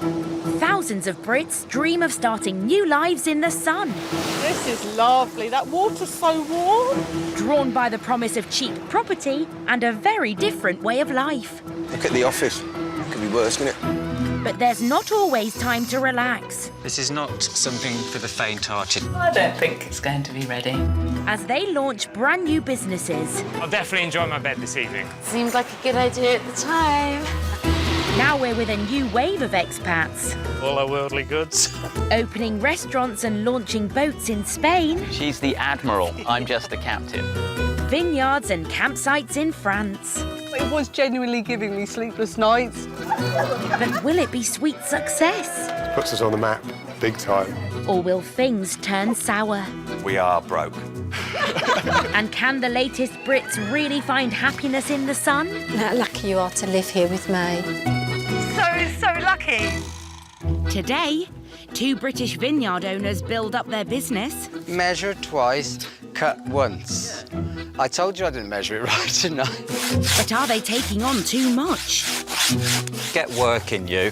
Thousands of Brits dream of starting new lives in the sun. This is lovely. That water's so warm. Drawn by the promise of cheap property and a very different way of life. Look at the office. Could be worse, couldn't it? But there's not always time to relax. This is not something for the faint-hearted. I don't think it's going to be ready. As they launch brand new businesses. I'll definitely enjoy my bed this evening. Seemed like a good idea at the time. Now we're with a new wave of expats. All our worldly goods. Opening restaurants and launching boats in Spain. She's the admiral, I'm just the captain. Vineyards and campsites in France. It was genuinely giving me sleepless nights. But will it be sweet success? Puts us on the map, big time. Or will things turn sour? We are broke. And can the latest Brits really find happiness in the sun? How lucky you are to live here with me. So lucky. Today, two British vineyard owners build up their business. Measure twice, cut once. I told you I didn't measure it right, didn't I? But are they taking on too much? Get working, you.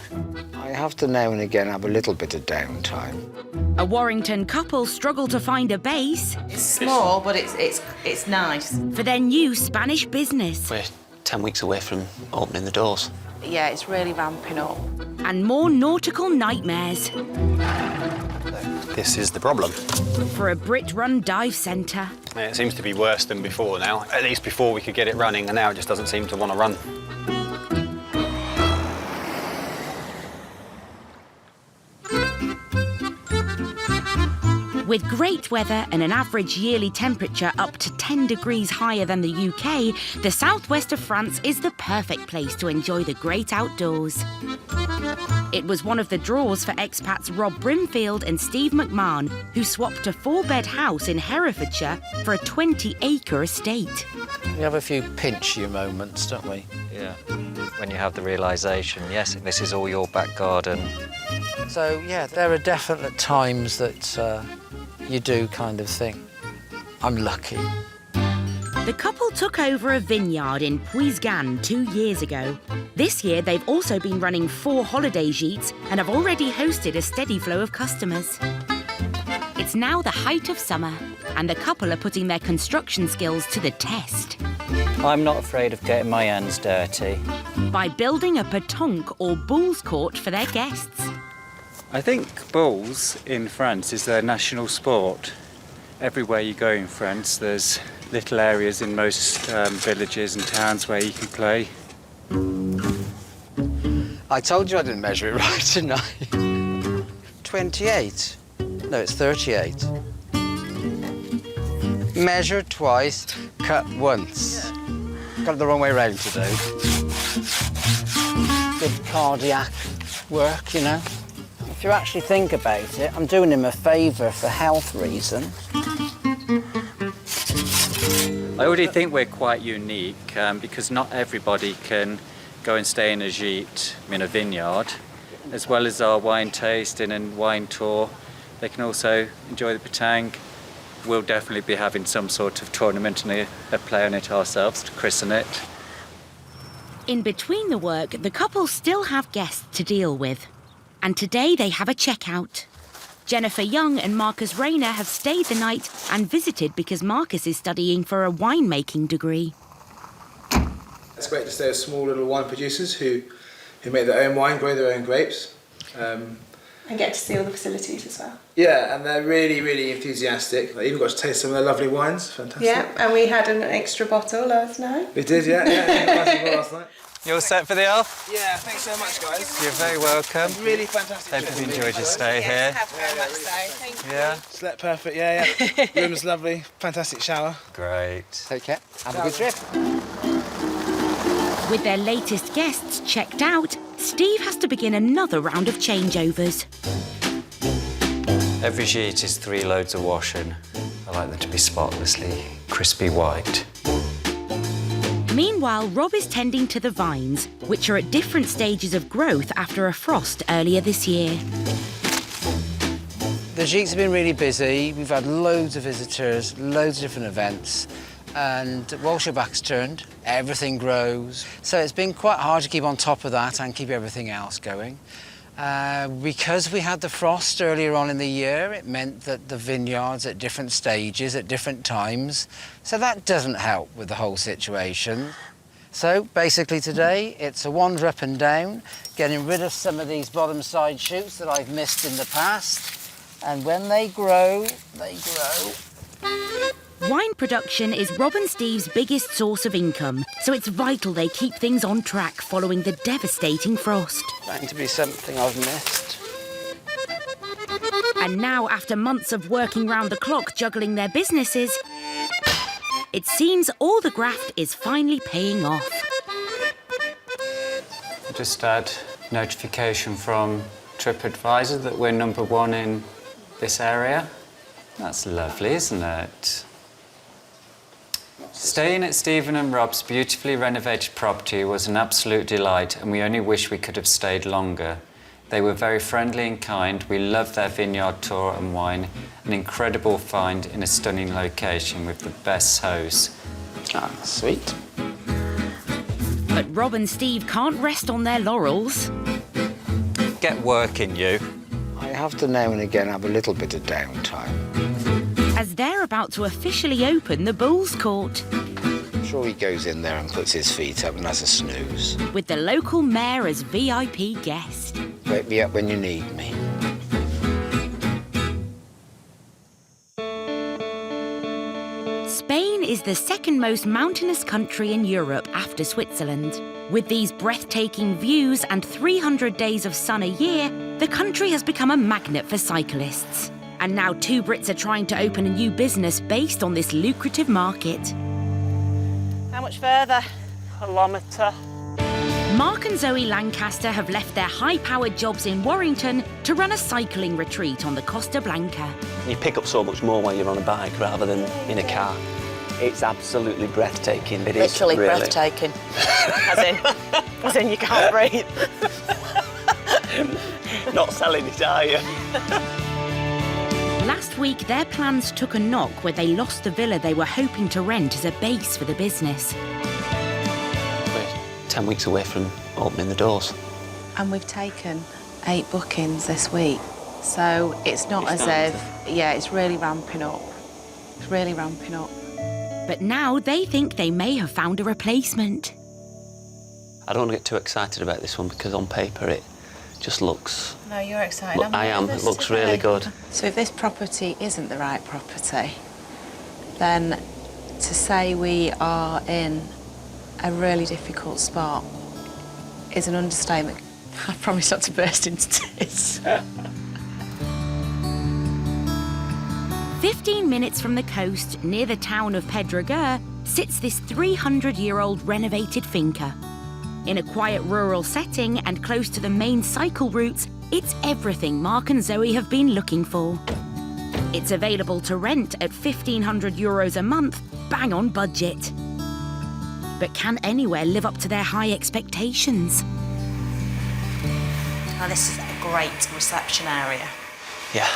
I have to now and again have a little bit of downtime. A Warrington couple struggle to find a base It's small, but it's nice. for their new Spanish business. We're 10 weeks away from opening the doors. Yeah, it's really ramping up. And more nautical nightmares This is the problem. for a Brit-run dive centre. It seems to be worse than before now. At least before we could get it running, and now it just doesn't seem to want to run. With great weather and an average yearly temperature up to 10 degrees higher than the UK, the southwest of France is the perfect place to enjoy the great outdoors. It was one of the draws for expats Rob Brimfield and Steve McMahon, who swapped a 4-bed house in Herefordshire for a 20-acre estate. We have a few pinch you moments, don't we? Yeah. When you have the realisation, yes, this is all your back garden. So, yeah, there are definite times that you do kind of think, I'm lucky. The couple took over a vineyard in Puisgan 2 years ago. This year, they've also been running 4 holiday gites and have already hosted a steady flow of customers. It's now the height of summer, and the couple are putting their construction skills to the test. I'm not afraid of getting my hands dirty. By building a Patonk or bowls court for their guests. I think bowls in France is their national sport. Everywhere you go in France, there's little areas in most villages and towns where you can play. I told you I didn't measure it right, didn't I? 28. No, it's 38. Measure twice, cut once. Got it the wrong way round today. Good cardiac work, you know. If you actually think about it, I'm doing him a favour for health reasons. I already think we're quite unique because not everybody can go and stay in a gîte in a vineyard. As well as our wine tasting and wine tour, they can also enjoy the Patonk. We'll definitely be having some sort of tournament and a play on it ourselves to christen it. In between the work, the couple still have guests to deal with. And today they have a checkout. Jennifer Young and Marcus Rayner have stayed the night and visited because Marcus is studying for a winemaking degree. It's great to stay with small little wine producers who make their own wine, grow their own grapes. And get to see all the facilities as well. Yeah, and they're really, really enthusiastic. They even got to taste some of their lovely wines. Fantastic. Yeah, and we had an extra bottle last night. We did, yeah. Nice one last night. You all set for the off? Yeah, thanks so much, guys. You're very welcome. Really fantastic. Hope you enjoyed your stay here. Very much so. Thank you. Yeah. Slept perfect, yeah. Room's lovely, fantastic shower. Great. Take care. Have a good trip. With their latest guests checked out, Steve has to begin another round of changeovers. Every gîte is 3 loads of washing. I like them to be spotlessly crispy white. Meanwhile, Rob is tending to the vines, which are at different stages of growth after a frost earlier this year. The gîtes have been really busy. We've had loads of visitors, loads of different events. And whilst your back's turned, everything grows. So it's been quite hard to keep on top of that and keep everything else going. Because we had the frost earlier on in the year, it meant that the vineyards at different stages, at different times, so that doesn't help with the whole situation. So basically today, it's a wander up and down, getting rid of some of these bottom side shoots that I've missed in the past. And when they grow, they grow. Wine production is Rob and Steve's biggest source of income, so it's vital they keep things on track following the devastating frost. Going to be something I've missed. And now, after months of working round the clock juggling their businesses, it seems all the graft is finally paying off. Just had notification from TripAdvisor that we're #1 in this area. That's lovely, isn't it? Staying at Stephen and Rob's beautifully renovated property was an absolute delight, and we only wish we could have stayed longer. They were very friendly and kind. We loved their vineyard tour and wine, an incredible find in a stunning location with the best hosts. Ah, sweet. But Rob and Steve can't rest on their laurels. Get working, you. I have to now and again have a little bit of downtime. As they're about to officially open the Bulls Court. I'm sure he goes in there and puts his feet up and has a snooze. With the local mayor as VIP guest. Wake me up when you need me. Spain is the second most mountainous country in Europe after Switzerland. With these breathtaking views and 300 days of sun a year, the country has become a magnet for cyclists. And now 2 Brits are trying to open a new business based on this lucrative market. How much further? Kilometre. Mark and Zoe Lancaster have left their high-powered jobs in Warrington to run a cycling retreat on the Costa Blanca. You pick up so much more while you're on a bike rather than in a car. It's absolutely breathtaking. It is Literally really breathtaking. As in you can't breathe. Not selling it, are you? Last week, their plans took a knock when they lost the villa they were hoping to rent as a base for the business. We're 10 weeks away from opening the doors. And we've taken 8 bookings this week. So it's not as if, yeah, it's really ramping up. It's really ramping up. But now they think they may have found a replacement. I don't want to get too excited about this one because on paper it just looks... No, you're excited. I am. It looks really good. So if this property isn't the right property, then to say we are in a really difficult spot is an understatement. I promise not to burst into tears. 15 minutes from the coast, near the town of Pedreguer, sits this 300-year-old renovated finca. In a quiet rural setting and close to the main cycle routes, it's everything Mark and Zoe have been looking for. It's available to rent at €1,500 a month, bang on budget. But can anywhere live up to their high expectations? Oh, this is a great reception area. Yeah.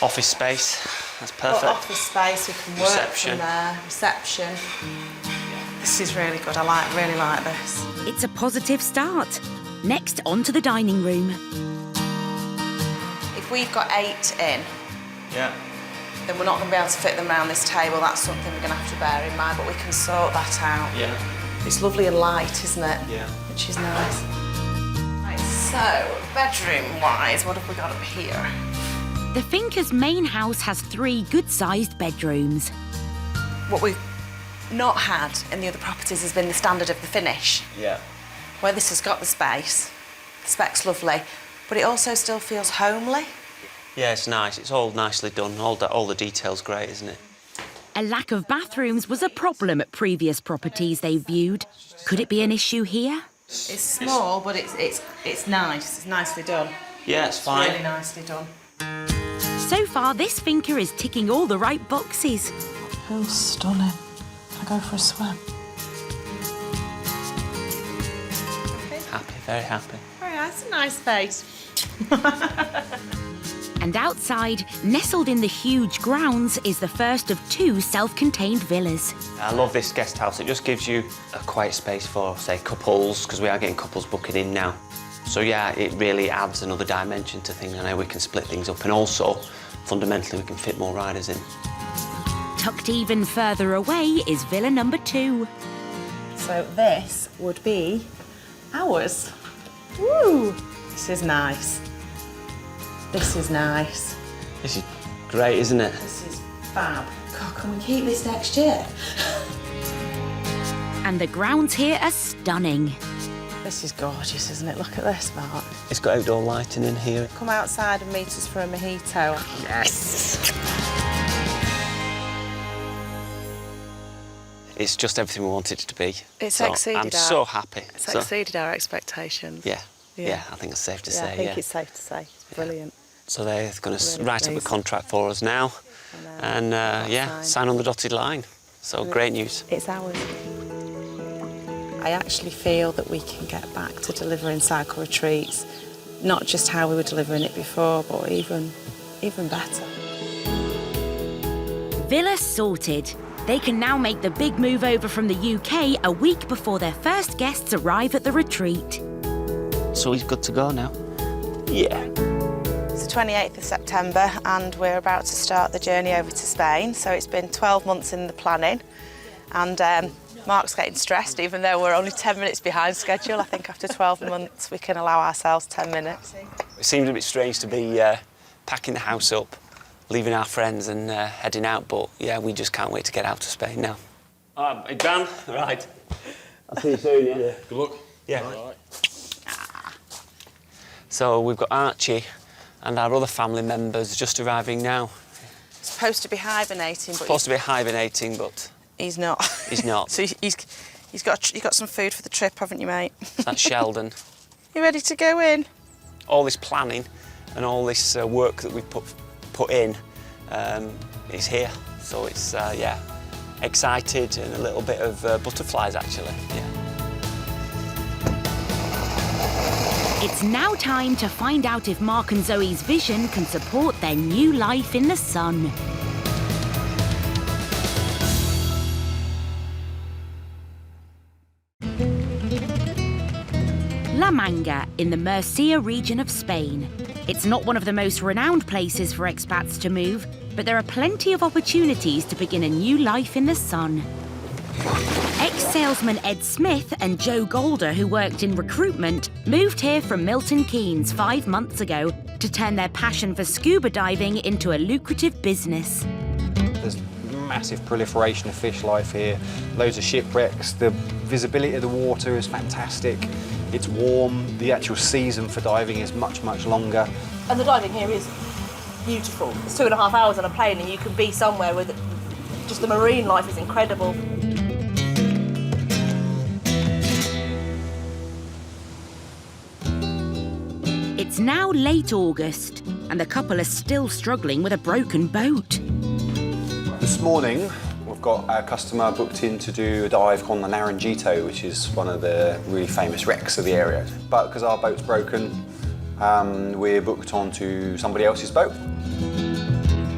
Office space. That's perfect. Got office space, we can work Reception. from there. Reception. This is really good. I really like this. It's a positive start. Next, on to the dining room. If we've got 8 in, Yeah. then we're not going to be able to fit them around this table. That's something we're going to have to bear in mind, but we can sort that out. Yeah. It's lovely and light, isn't it? Yeah. Which is nice. Right, so, bedroom-wise, what have we got up here? The finca's main house has 3 good-sized bedrooms. What we've not had in the other properties has been the standard of the finish. Yeah. Where this has got the space, the spec's lovely, but it also still feels homely. Yeah, it's nice. It's all nicely done. All the details great, isn't it? A lack of bathrooms was a problem at previous properties they viewed. Could it be an issue here? It's small, but it's nice. It's nicely done. Yeah, it's fine. Really nicely done. So far, this finca is ticking all the right boxes. Feels stunning. Can I go for a swim? Happy, very happy. Oh yeah, it's a nice space. And outside, nestled in the huge grounds, is the first of 2 self-contained villas. I love this guest house. It just gives you a quiet space for, say, couples, because we are getting couples booking in now. So yeah, it really adds another dimension to things, and how we can split things up, and also, fundamentally, we can fit more riders in. Tucked even further away is villa number 2. So this would be ours. Woo! This is nice. This is nice. This is great, isn't it? This is fab. God, can we keep this next year? And the grounds here are stunning. This is gorgeous, isn't it? Look at this, Mark. It's got outdoor lighting in here. Come outside and meet us for a mojito. Yes! It's just everything we wanted it to be. It's So exceeded I'm so happy. It's exceeded our expectations. Yeah, yeah, I think it's safe to say. I think it's safe to say. It's brilliant. So they're going to Really write up a pleased. contract for us now, and yeah, sign on the dotted line. So great news. It's ours. I actually feel that we can get back to delivering cycle retreats, not just how we were delivering it before, but even better. Villa sorted. They can now make the big move over from the UK a week before their first guests arrive at the retreat. So he's good to go now? Yeah. It's the 28th of September and we're about to start the journey over to Spain. So it's been 12 months in the planning and Mark's getting stressed even though we're only 10 minutes behind schedule. I think after 12 months we can allow ourselves 10 minutes. It seems a bit strange to be packing the house up, leaving our friends and heading out, but yeah, we just can't wait to get out to Spain now. Hey, Dan. Right. I'll see you soon, yeah? Good luck. Yeah. Right. So we've got Archie and our other family members just arriving now. Supposed to be hibernating, but Supposed to be hibernating, but he's not. He's not. So you got some food for the trip, haven't you, mate? That's Sheldon. You ready to go in? All this planning and all this work that we've put in is here. So it's, yeah, excited and a little bit of butterflies, actually, yeah. It's now time to find out if Mark and Zoe's vision can support their new life in the sun. La Manga in the Murcia region of Spain. It's not one of the most renowned places for expats to move, but there are plenty of opportunities to begin a new life in the sun. Ex-salesman Ed Smith and Joe Golder, who worked in recruitment, moved here from Milton Keynes 5 months ago to turn their passion for scuba diving into a lucrative business. There's massive proliferation of fish life here, loads of shipwrecks, the visibility of the water is fantastic, it's warm, the actual season for diving is much, much longer. And the diving here is beautiful. It's 2.5 hours on a plane and you can be somewhere where just the marine life is incredible. It's now late August, and the couple are still struggling with a broken boat. This morning, we've got our customer booked in to do a dive on the Naranjito, which is one of the really famous wrecks of the area. But because our boat's broken, we're booked onto somebody else's boat.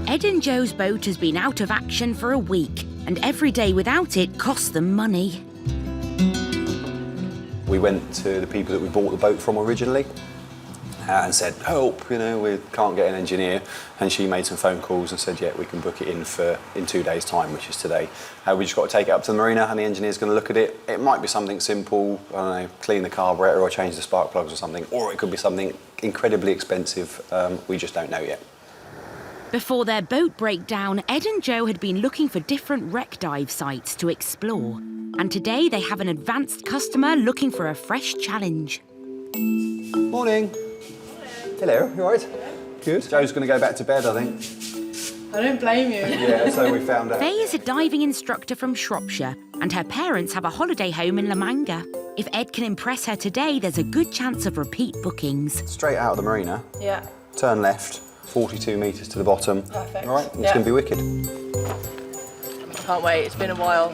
Ed and Joe's boat has been out of action for a week, and every day without it costs them money. We went to the people that we bought the boat from originally and said, help, you know, we can't get an engineer. And she made some phone calls and said, yeah, we can book it in 2 days' time, which is today. We just got to take it up to the marina and the engineer's going to look at it. It might be something simple, I don't know, clean the carburetor or change the spark plugs or something, or it could be something incredibly expensive. We just don't know yet. Before their boat breakdown, Ed and Joe had been looking for different wreck dive sites to explore. And today they have an advanced customer looking for a fresh challenge. Morning. Hello, you all right? Good. Joe's going to go back to bed, I think. I don't blame you. Yeah, so we found out. Faye is a diving instructor from Shropshire, and her parents have a holiday home in La Manga. If Ed can impress her today, there's a good chance of repeat bookings. Straight out of the marina. Yeah. Turn left, 42 metres to the bottom. Perfect. All right, it's going to be wicked. I can't wait. It's been a while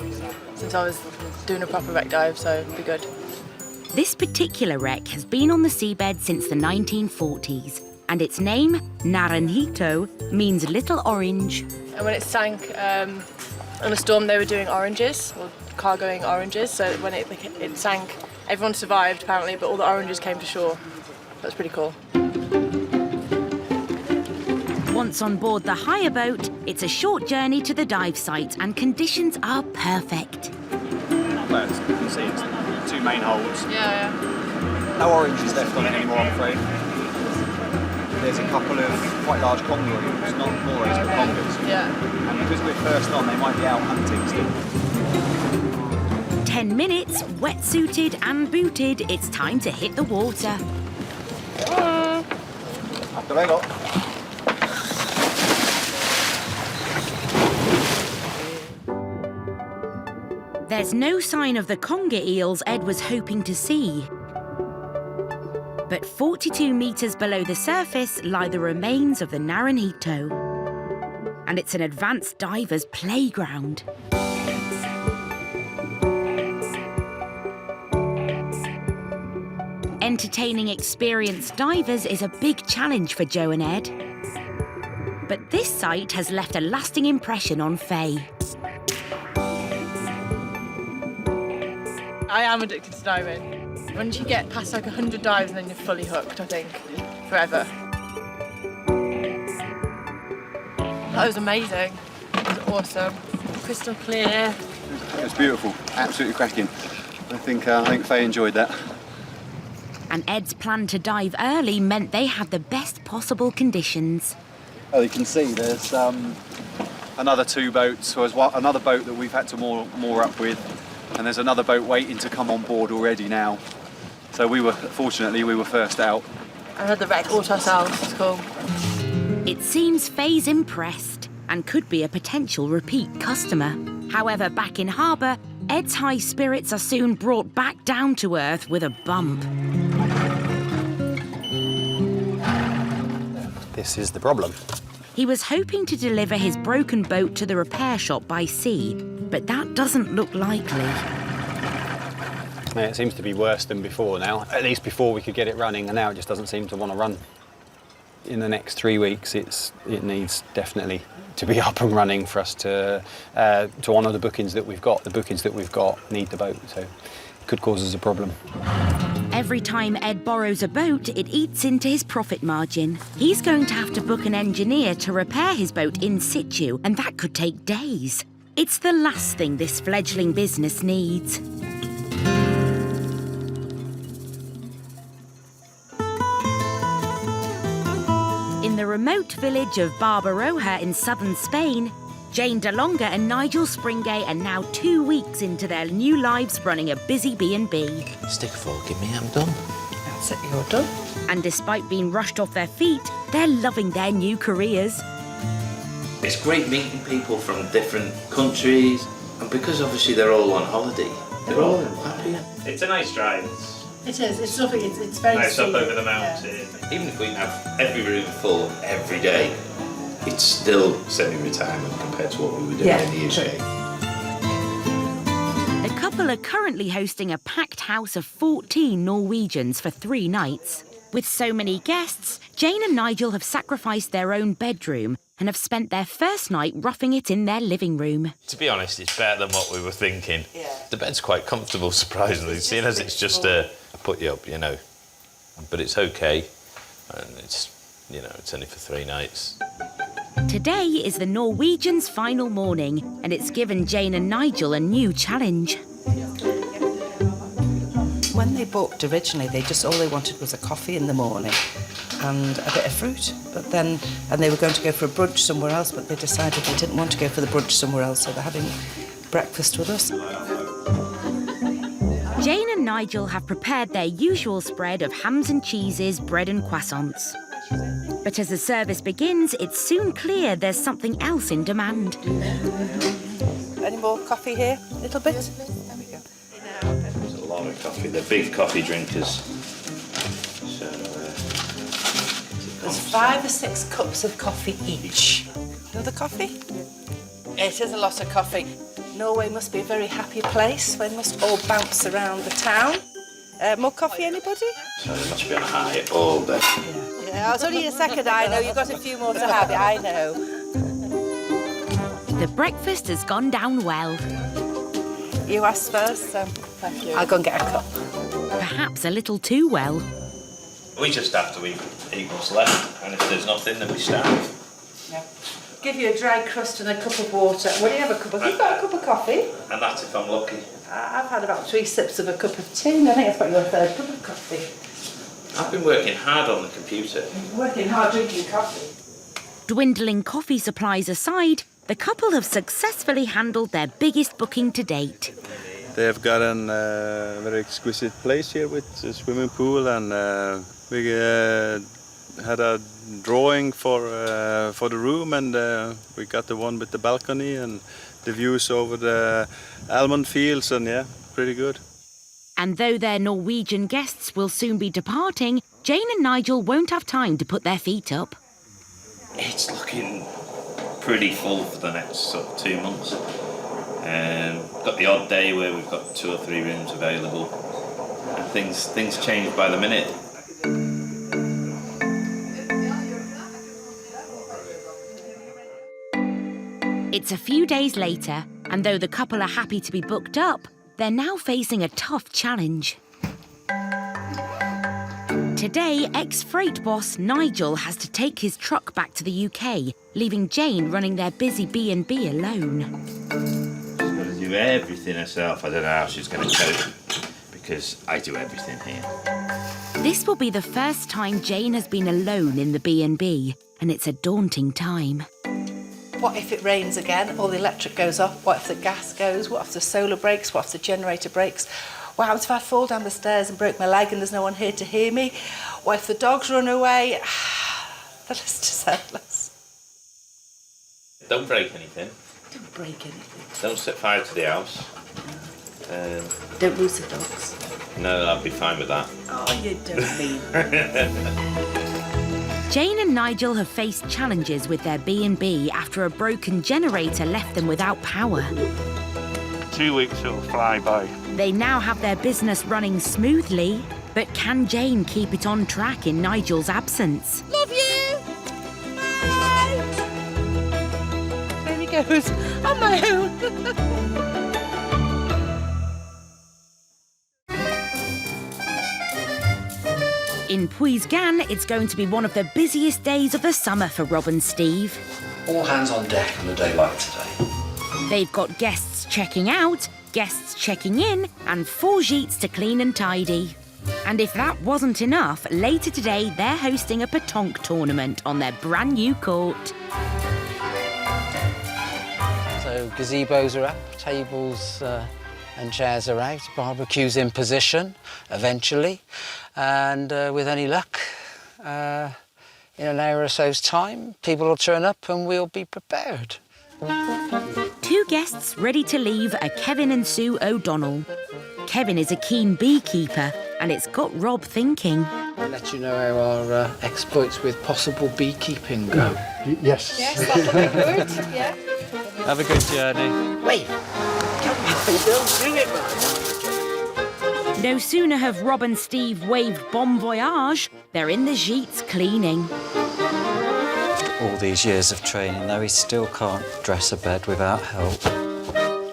since I was doing a proper wreck dive, so it'll be good. This particular wreck has been on the seabed since the 1940s, and its name, Naranjito, means little orange. And when it sank on a storm, they were doing oranges, or cargoing oranges, so when it sank, everyone survived apparently, but all the oranges came to shore. That's pretty cool. Once on board the hire boat, it's a short journey to the dive site and conditions are perfect. Well, you can see it's 2 main holds. Yeah. No oranges left on it anymore, I'm afraid. There's a couple of quite large conger eels, not morays, but congers. Yeah. And because we're first on, they might be out hunting still. 10 minutes, wetsuited and booted, it's time to hit the water. Hasta luego. There's no sign of the conger eels Ed was hoping to see. But 42 metres below the surface lie the remains of the Naranjito. And it's an advanced diver's playground. Entertaining experienced divers is a big challenge for Joe and Ed. But this site has left a lasting impression on Faye. I am addicted to diving. Once you get past like 100 dives and then you're fully hooked, I think, forever. That was amazing. It was awesome. Crystal clear. It was beautiful, absolutely cracking. I think Faye enjoyed that. And Ed's plan to dive early meant they had the best possible conditions. Well, you can see there's another 2 boats. So there's another boat that we've had to moor up with, and there's another boat waiting to come on board already now. So fortunately we were first out. I had the wreck all to ourselves. It's cool. It seems Faye's impressed and could be a potential repeat customer. However, back in harbour, Ed's high spirits are soon brought back down to earth with a bump. This is the problem. He was hoping to deliver his broken boat to the repair shop by sea, but that doesn't look likely. It seems to be worse than before now. At least before we could get it running, and now it just doesn't seem to want to run. In the next 3 weeks, it needs definitely to be up and running for us to honour the bookings that we've got. The bookings that we've got need the boat, so it could cause us a problem. Every time Ed borrows a boat, it eats into his profit margin. He's going to have to book an engineer to repair his boat in situ, and that could take days. It's the last thing this fledgling business needs. In the remote village of Barbaroja in southern Spain, Jane DeLonga and Nigel Springay are now 2 weeks into their new lives running a busy B&B. Stick a fork in me, I'm done. That's it, you're done. And despite being rushed off their feet, they're loving their new careers. It's great meeting people from different countries, and because obviously they're all on holiday, they're all happy. It's a nice drive. It is. It's lovely. It's very nice sweet. up over the mountain. Yeah. Even if we have every room full every day, it's still semi-retirement compared to what we were doing in the UK. The couple are currently hosting a packed house of 14 Norwegians for 3 nights. With so many guests, Jane and Nigel have sacrificed their own bedroom and have spent their first night roughing it in their living room. To be honest, it's better than what we were thinking. Yeah. The bed's quite comfortable, surprisingly, seeing as it's just a put you up, you know. But it's okay, and it's, you know, it's only for 3 nights. Today is the Norwegians' final morning, and it's given Jane and Nigel a new challenge. When they booked originally, all they wanted was a coffee in the morning and a bit of fruit. But then, and they were going to go for a brunch somewhere else, but they decided they didn't want to go for the brunch somewhere else, so they're having breakfast with us. Jane and Nigel have prepared their usual spread of hams and cheeses, bread and croissants. But as the service begins, it's soon clear there's something else in demand. Any more coffee here? A little bit? There we go. There's a lot of coffee. They're big coffee drinkers. So, there's 5 or 6 cups of coffee each. Another coffee? It is a lot of coffee. Norway must be a very happy place. They must all bounce around the town. More coffee, anybody? So they must be on a high all day. Yeah, I was only a second, I know. You've got a few more to have, I know. The breakfast has gone down well. You asked first, so thank you. I'll go and get a cup. Perhaps a little too well. We just have to eat what's left, and if there's nothing, then we starve. Yeah. Give you a dry crust and a cup of water. What do you have a cup of? You've got a cup of coffee? And that's if I'm lucky. I've had about 3 sips of a cup of tea, and I think that's about your 3rd cup of coffee. I've been working hard on the computer. Working hard drinking coffee. Dwindling coffee supplies aside, the couple have successfully handled their biggest booking to date. They have got a very exquisite place here with a swimming pool, and we had a drawing for the room, and we got the one with the balcony and the views over the almond fields, and yeah, pretty good. And though their Norwegian guests will soon be departing, Jane and Nigel won't have time to put their feet up. It's looking pretty full for the next sort of 2 months. Got the odd day where we've got 2 or 3 rooms available, and things change by the minute. It's a few days later, and though the couple are happy to be booked up, they're now facing a tough challenge. Today, ex-freight boss Nigel has to take his truck back to the UK, leaving Jane running their busy B&B alone. She's got to do everything herself. I don't know how she's going to cope, because I do everything here. This will be the first time Jane has been alone in the B&B, and it's a daunting time. What if it rains again, or the electric goes off? What if the gas goes? What if the solar breaks? What if the generator breaks? What happens if I fall down the stairs and break my leg and there's no one here to hear me? What if the dogs run away? The list is endless. Don't break anything. Don't break anything. Don't set fire to the house. Don't lose the dogs. No, I'll be fine with that. Oh, you don't mean. Jane and Nigel have faced challenges with their B&B after a broken generator left them without power. 2 weeks will fly by. They now have their business running smoothly, but can Jane keep it on track in Nigel's absence? Love you! Bye! There he goes, on my own. In Puisgan, it's going to be one of the busiest days of the summer for Rob and Steve. All hands on deck on a day like today. They've got guests checking out, guests checking in, and 4 gites to clean and tidy. And if that wasn't enough, later today they're hosting a Patonk tournament on their brand new court. So gazebos are up, tables and chairs are out, barbecues in position eventually, and with any luck, in an hour or so's time, people will turn up and we'll be prepared. 2 guests ready to leave are Kevin and Sue O'Donnell. Kevin is a keen beekeeper, and it's got Rob thinking. I'll let you know how our exploits with possible beekeeping go. Yes. Yes, that'll be good, yeah. Have a good journey. Wait! Don't do it, man! No sooner have Rob and Steve waved bon voyage, they're in the gites cleaning. All these years of training, though, he still can't dress a bed without help.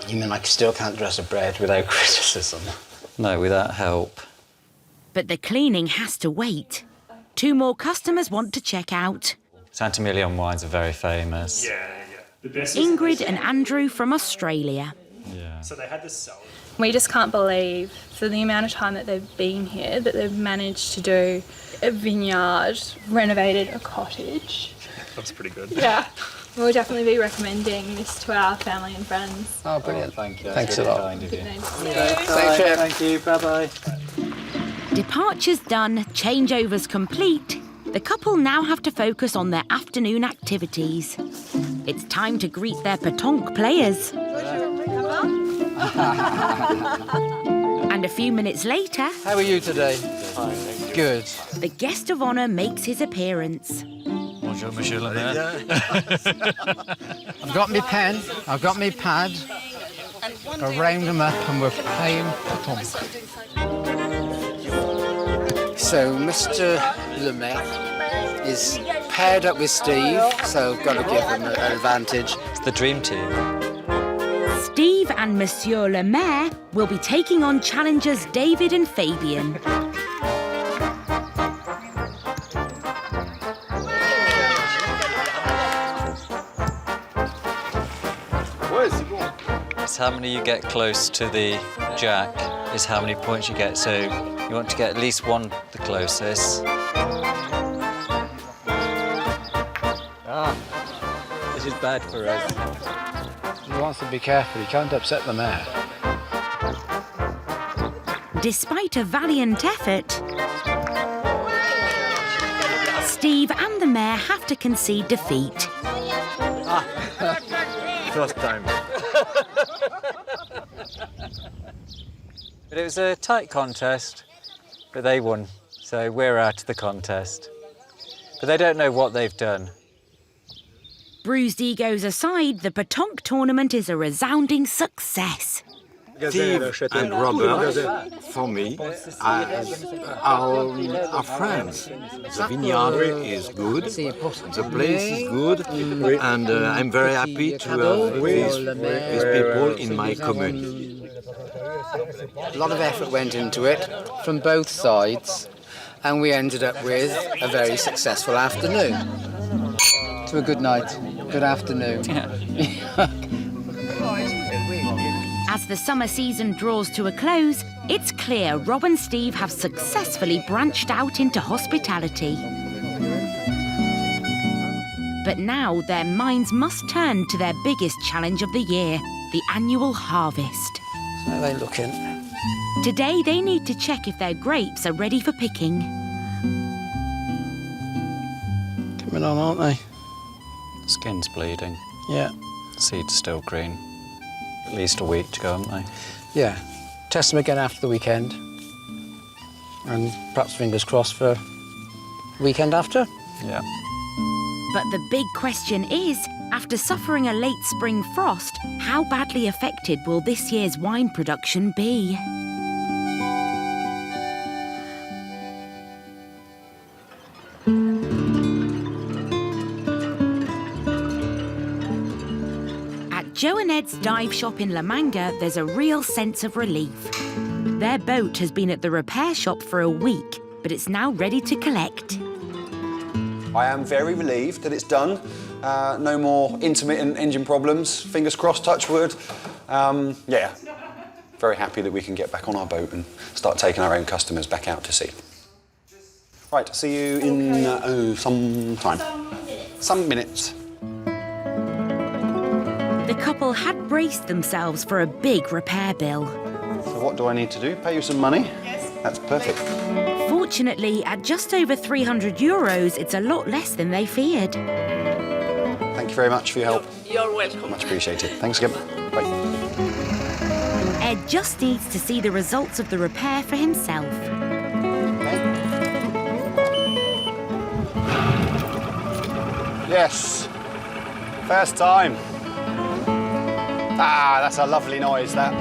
You mean like you still can't dress a bed without criticism? No, without help. But the cleaning has to wait. 2 more customers want to check out. Santamillion wines are very famous. Yeah. The best Ingrid and Andrew from Australia. Yeah. So they had this cellar. We just can't believe, for the amount of time that they've been here, that they've managed to do a vineyard, renovated a cottage. That's pretty good. Yeah. We'll definitely be recommending this to our family and friends. Oh, brilliant. Thank you. Thanks a really lot. kind of you. Thank you. Bye-bye. Departures done, changeovers complete. The couple now have to focus on their afternoon activities. It's time to greet their Patonk players. And a few minutes later... How are you today? Fine, thank you. Good. The guest of honour makes his appearance. Bonjour, monsieur le maire. I've got my pen, I've got my pad. I round them up and we're playing Patonk. So Mr. Lemay is paired up with Steve, so I've got to give him an advantage. It's the dream team. Steve and Monsieur le Maire will be taking on challengers David and Fabian. how many you get close to the jack is how many points you get. So you want to get at least one the closest. This is bad for us. He wants to be careful, he can't upset the mare. Despite a valiant effort, Steve and the mare have to concede defeat. First time. But it was a tight contest, but they won, so we're out of the contest. But they don't know what they've done. Bruised egos aside, the Patonk tournament is a resounding success. Steve and Robert, for me, are friends. The vineyard is good, the place is good, and I'm very happy to have these people in my commune. A lot of effort went into it from both sides, and we ended up with a very successful afternoon. To a good night, good afternoon. As the summer season draws to a close, it's clear Rob and Steve have successfully branched out into hospitality. But now their minds must turn to their biggest challenge of the year, the annual harvest. How are they looking? Today they need to check if their grapes are ready for picking. Coming on, aren't they? Skin's bleeding. Yeah. Seeds still green. At least a week to go, haven't they? Yeah. Test them again after the weekend. And perhaps fingers crossed for weekend after. Yeah. But the big question is, after suffering a late spring frost, how badly affected will this year's wine production be? Joe and Ed's dive shop in La Manga, there's a real sense of relief. Their boat has been at the repair shop for a week, but it's now ready to collect. I am very relieved that it's done. No more intermittent engine problems. Fingers crossed, touch wood. Yeah, very happy that we can get back on our boat and start taking our own customers back out to sea. Right, see you in some time. Some minutes. The couple had braced themselves for a big repair bill. So what do I need to do? Pay you some money? Yes. That's perfect. Fortunately, at just over €300, it's a lot less than they feared. Thank you very much for your help. You're welcome. Much appreciated. Thanks again. Bye. Ed just needs to see the results of the repair for himself. Yes. First time. Ah, that's a lovely noise, that.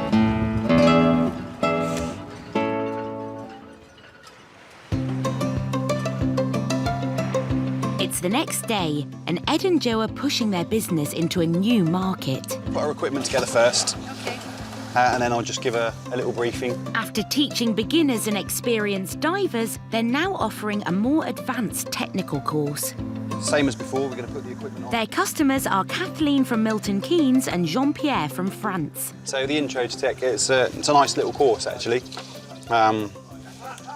It's the next day, and Ed and Joe are pushing their business into a new market. Put our equipment together first. Okay. And then I'll just give a little briefing. After teaching beginners and experienced divers, they're now offering a more advanced technical course. Same as before, we're going to put the equipment on. Their customers are Kathleen from Milton Keynes and Jean-Pierre from France. So the intro to tech, it's a nice little course, actually.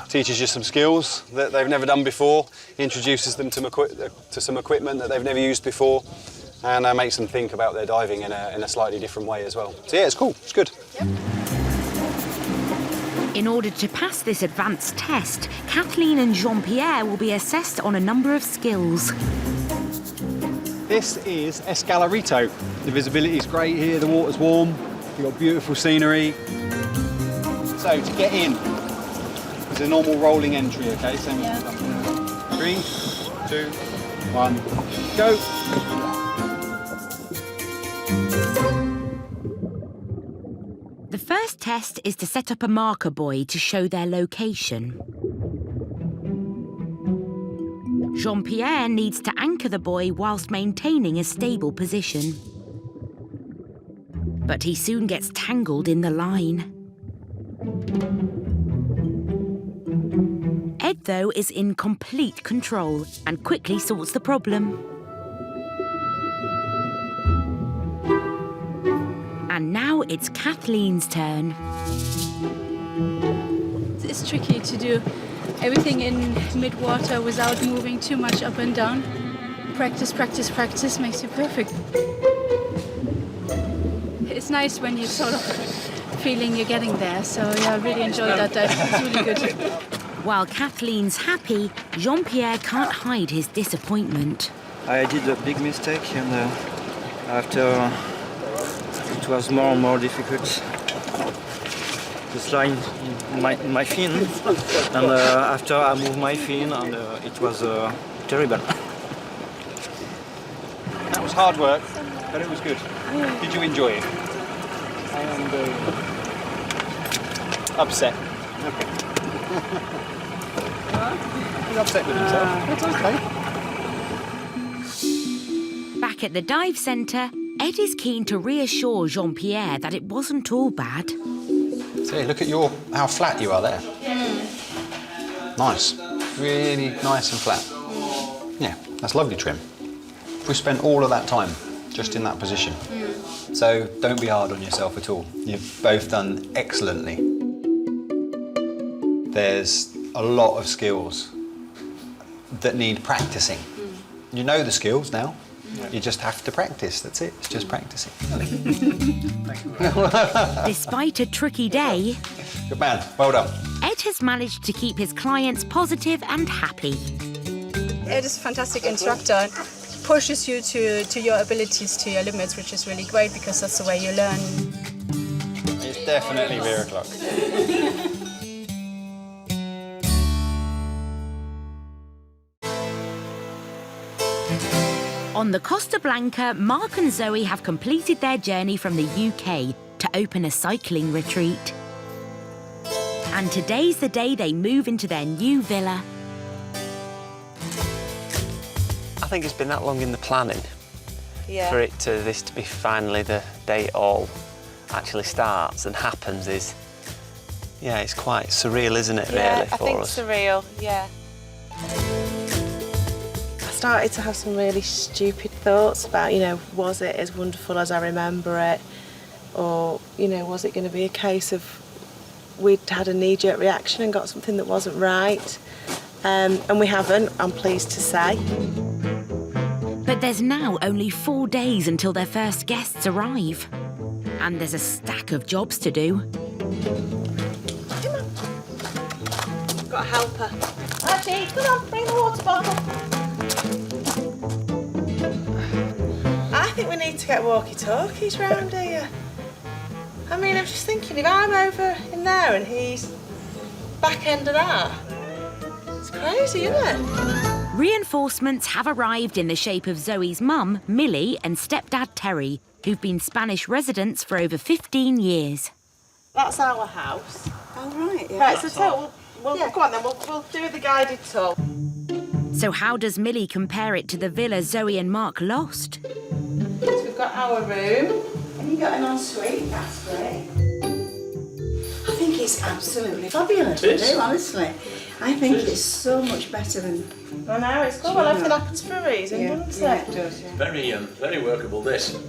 Teaches you some skills that they've never done before, introduces them to some equipment that they've never used before, and makes them think about their diving in a slightly different way as well. So yeah, it's cool, it's good. Yep. In order to pass this advanced test, Kathleen and Jean-Pierre will be assessed on a number of skills. This is Escalarito. The visibility is great here, the water's warm, you've got beautiful scenery. So to get in, it's a normal rolling entry, okay? Same as 3, 2, 1, go! The first test is to set up a marker buoy to show their location. Jean-Pierre needs to anchor the buoy whilst maintaining a stable position. But he soon gets tangled in the line. Ed, though, is in complete control and quickly sorts the problem. And now it's Kathleen's turn. It's tricky to do everything in mid-water without moving too much up and down. Practice, practice, practice makes you perfect. It's nice when you're sort of feeling you're getting there, so yeah, I really enjoyed that dive. It's really good. While Kathleen's happy, Jean-Pierre can't hide his disappointment. I did a big mistake, and after it was more and more difficult to slide in my fin, and after I moved my fin, and it was terrible. That was hard work, but it was good. Did you enjoy it? I am very upset. Okay. He's upset with himself. That's okay. Back at the dive centre, Ed is keen to reassure Jean-Pierre that it wasn't all bad. See, look at how flat you are there. Nice. Really nice and flat. Yeah, that's lovely trim. We spent all of that time just in that position. So don't be hard on yourself at all. You've both done excellently. There's a lot of skills that need practicing. You know the skills now. You just have to practice, that's it. It's just practicing. Despite a tricky day, good man, well done. Ed has managed to keep his clients positive and happy. Ed is a fantastic instructor. Pushes you to your abilities, to your limits, which is really great because that's the way you learn. It's definitely beer o'clock. On the Costa Blanca, Mark and Zoe have completed their journey from the UK to open a cycling retreat. And today's the day they move into their new villa. I think it's been that long in the planning for this to be finally the day it all actually starts and happens is, yeah, it's quite surreal, isn't it, really, for us? I think surreal, yeah. I started to have some really stupid thoughts about, was it as wonderful as I remember it? Or, was it going to be a case of we'd had a knee-jerk reaction and got something that wasn't right? And we haven't, I'm pleased to say. But there's now only 4 days until their first guests arrive. And there's a stack of jobs to do. Got a helper. Archie, come on, bring the water bottle. I think we need to get walkie-talkies round here. I mean, I'm just thinking, if I'm over in there and he's back end of that, it's crazy, isn't it? Reinforcements have arrived in the shape of Zoe's mum, Millie, and stepdad, Terry, who've been Spanish residents for over 15 years. That's our house. Oh, right, yeah. Right, so go on then, we'll do the guided tour. So how does Millie compare it to the villa Zoe and Mark lost? So we've got our room. And you got an ensuite, that's great. I think it's absolutely fabulous, I do, honestly. I think it's so much better than... I know, it's good. Well, everything happens for a reason, doesn't it? Yeah, it does, yeah. Very workable, this. So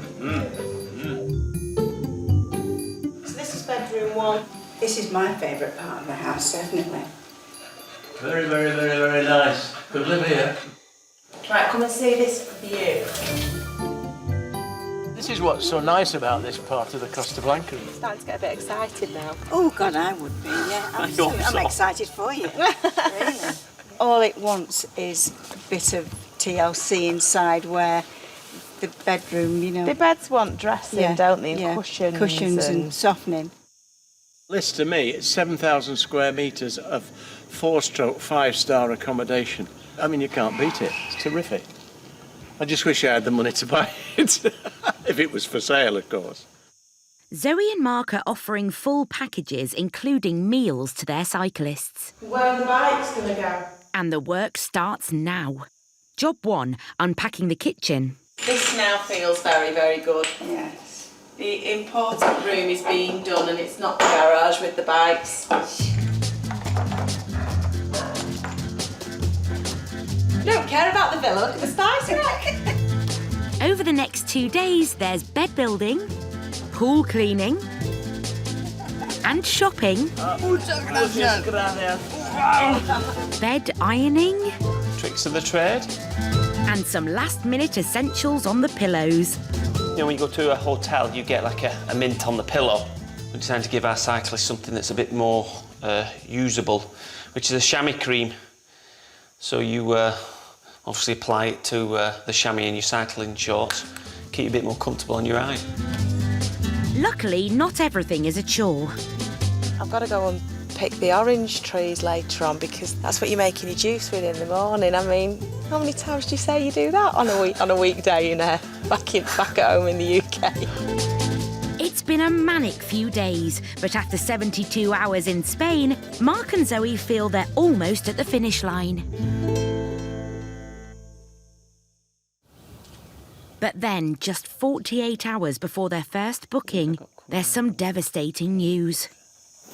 this is bedroom 1. This is my favourite part of the house, definitely. Very, very, very, very nice. Could live here. Right, come and see this view. This is what's so nice about this part of the Costa Blanca. I'm starting to get a bit excited now. Oh, God, I would be, yeah. I'm excited for you, really. All it wants is a bit of TLC inside where the bedroom, The beds want dressing, don't they, and cushions. Cushions and softening. This, to me, it's 7,000 square metres of 4-stroke, 5-star accommodation. I mean, you can't beat it. It's terrific. I just wish I had the money to buy it. If it was for sale, of course. Zoe and Mark are offering full packages, including meals, to their cyclists. Where are the bikes going to go? And the work starts now. Job 1, unpacking the kitchen. This now feels very, very good. Yes. The important room is being done and it's not the garage with the bikes. Don't care about the villa, look at the size of it. Over the next 2 days, there's bed building, pool cleaning and shopping, bed ironing, Tricks of the trade. and some last-minute essentials on the pillows. You know, when you go to a hotel, you get like a mint on the pillow. We decided to give our cyclists something that's a bit more usable, which is a chamois cream. So you obviously apply it to the chamois in your cycling shorts, keep you a bit more comfortable on your ride. Luckily, not everything is a chore. I've got to go and pick the orange trees later on because that's what you're making your juice with in the morning. I mean, how many times do you say you do that on a weekday back at home in the UK? It's been a manic few days, but after 72 hours in Spain, Mark and Zoe feel they're almost at the finish line. But then, just 48 hours before their first booking, there's some devastating news.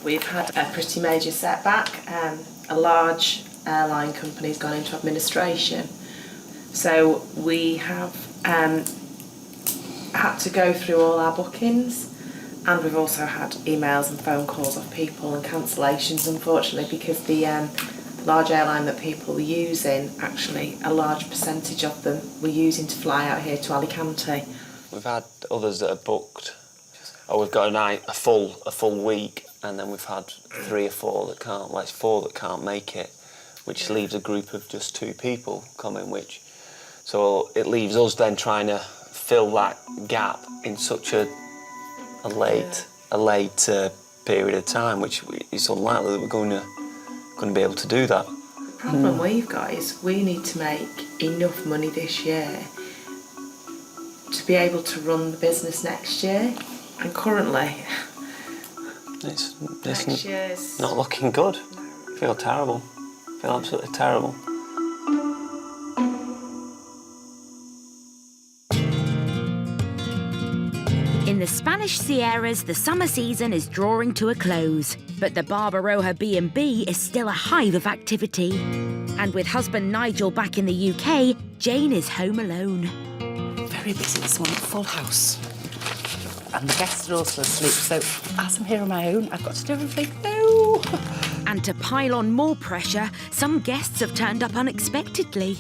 We've had a pretty major setback. A large airline company's gone into administration. So we have had to go through all our bookings, and we've also had emails and phone calls of people and cancellations, unfortunately, because the large airline that people were using, actually a large percentage of them were using to fly out here to Alicante. We've had others that are booked. We've got a full week, and then we've had 3 or 4 that can't. Well, it's 4 that can't make it, which leaves a group of just 2 people coming. So it leaves us then trying to fill that gap in such a late period of time, which it's unlikely that we're going to be able to do that. The problem we've got is we need to make enough money this year to be able to run the business next year, and currently it's next year's not looking good. I feel terrible. I feel absolutely terrible. In the Spanish Sierras, the summer season is drawing to a close, but the Barbaroja B&B is still a hive of activity. And with husband Nigel back in the UK, Jane is home alone. Very busy this morning, full house. And the guests are also asleep, so as I'm here on my own, I've got to do everything. No! And to pile on more pressure, some guests have turned up unexpectedly.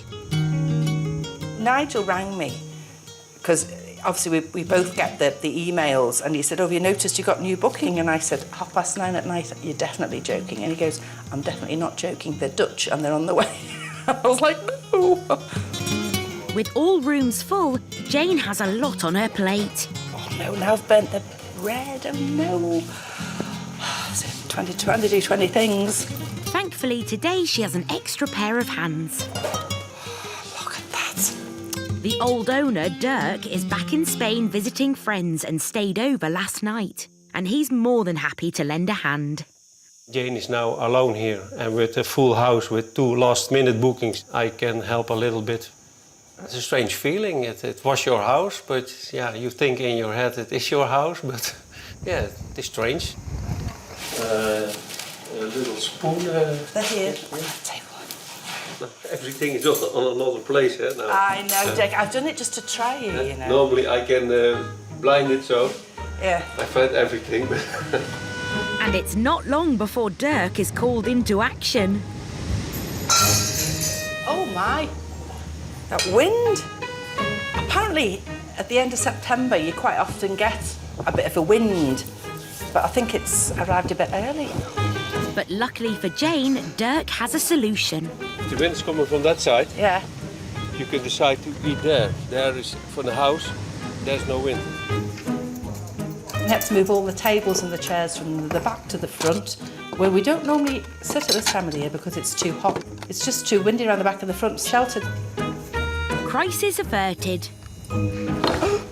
Nigel rang me, because obviously we both get the emails, and he said, "Oh, have you noticed you got a new booking?" And I said, 9:30 at night, "You're definitely joking." And he goes, "I'm definitely not joking, they're Dutch and they're on the way." I was like, no. With all rooms full, Jane has a lot on her plate. Oh no, now I've burnt the bread, oh no. 20 do 20 things. Thankfully, today she has an extra pair of hands. Look at that. The old owner, Dirk, is back in Spain visiting friends and stayed over last night. And he's more than happy to lend a hand. Jane is now alone here, and with a full house with 2 last-minute bookings, I can help a little bit. It's a strange feeling. It was your house, but yeah, you think in your head it is your house, but yeah, it's strange. A little spoon. They're here. Everything is on another place now. I know, Dick. I've done it just to try you, you know. Normally I can blind it so. Yeah. I find everything. And it's not long before Dirk is called into action. Oh my, that wind. Apparently, at the end of September, you quite often get a bit of a wind, but I think it's arrived a bit early. But luckily for Jane, Dirk has a solution. The wind's coming from that side. Yeah. You can decide to eat there. There is, for the house, there's no wind. We had to move all the tables and the chairs from the back to the front, where we don't normally sit at this time of the year because it's too hot. It's just too windy around the back of the front, sheltered. Crisis averted.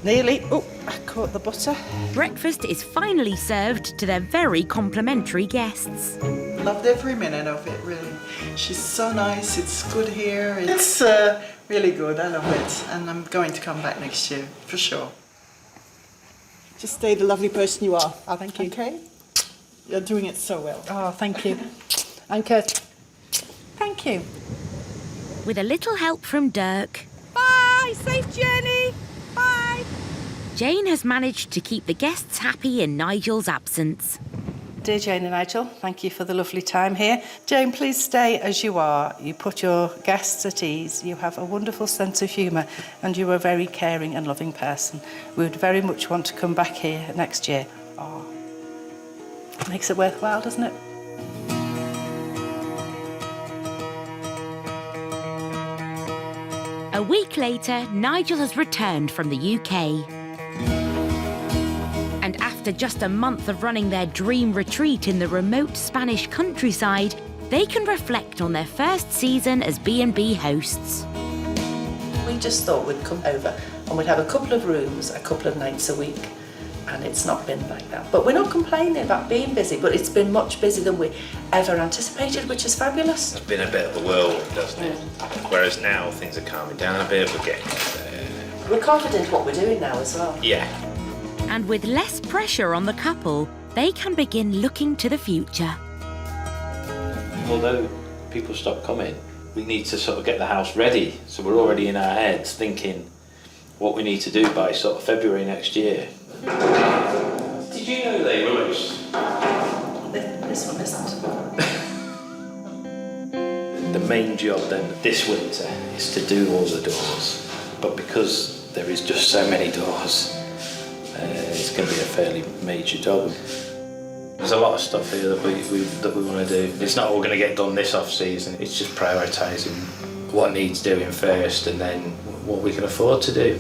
Nearly. Oh, I caught the butter. Breakfast is finally served to their very complimentary guests. Loved every minute of it, really. She's so nice, it's good here, it's really good, I love it. And I'm going to come back next year, for sure. Just stay the lovely person you are. Oh, thank you. Okay? You're doing it so well. Oh, thank you. I'm Kurt. Thank you. With a little help from Dirk. Bye! Safe journey! Bye! Jane has managed to keep the guests happy in Nigel's absence. Dear Jane and Nigel, thank you for the lovely time here. Jane, please stay as you are. You put your guests at ease. You have a wonderful sense of humour and you're a very caring and loving person. We would very much want to come back here next year. Oh, makes it worthwhile, doesn't it? A week later, Nigel has returned from the UK. And after just a month of running their dream retreat in the remote Spanish countryside, they can reflect on their first season as B&B hosts. We just thought we'd come over and we'd have a couple of rooms, a couple of nights a week, and it's not been like that. But we're not complaining about being busy, but it's been much busier than we ever anticipated, which is fabulous. It's been a bit of a whirlwind, doesn't it? Whereas now things are calming down a bit, we're getting there. We're confident what we're doing now as well. Yeah. And with less pressure on the couple, they can begin looking to the future. Although people stop coming, we need to sort of get the house ready. So we're already in our heads thinking what we need to do by sort of February next year. Did you know they were loose? This one isn't. The main job then this winter is to do all the doors. But because there is just so many doors, it's going to be a fairly major job. There's a lot of stuff here that we want to do. It's not all going to get done this off-season. It's just prioritising what needs doing first and then what we can afford to do.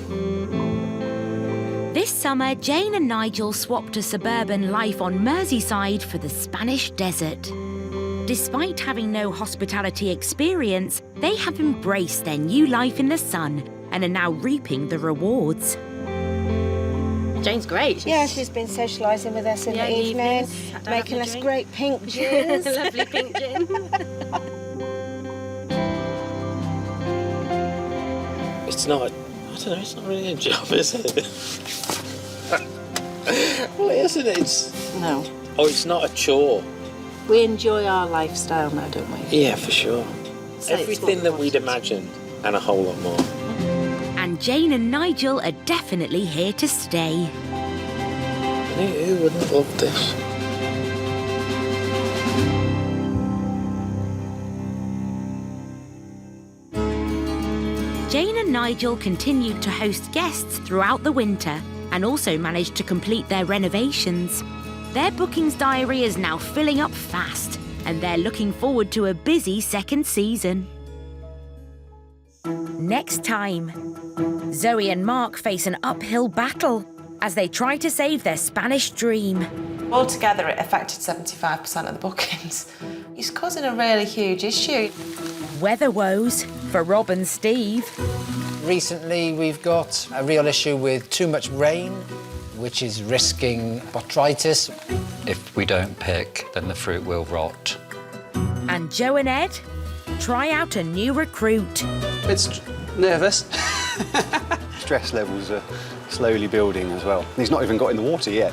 This summer, Jane and Nigel swapped a suburban life on Merseyside for the Spanish desert. Despite having no hospitality experience, they have embraced their new life in the sun and are now reaping the rewards. Jane's great. Yeah, she's been socialising with us in the evening, making us great pink gins. Lovely pink gin. It's not, I don't know, it's not really a job, is it? Well, isn't it? No. Oh, it's not a chore. We enjoy our lifestyle now, don't we? Yeah, for sure. Everything that we'd imagined and a whole lot more. And Jane and Nigel are definitely here to stay. Who wouldn't love this? Jane and Nigel continued to host guests throughout the winter and also managed to complete their renovations. Their bookings diary is now filling up fast and they're looking forward to a busy second season. Next time, Zoe and Mark face an uphill battle as they try to save their Spanish dream. Altogether, it affected 75% of the bookings. It's causing a really huge issue. Weather woes for Rob and Steve. Recently, we've got a real issue with too much rain, which is risking botrytis. If we don't pick, then the fruit will rot. And Joe and Ed try out a new recruit. It's nervous. Stress levels are slowly building as well. He's not even got in the water yet.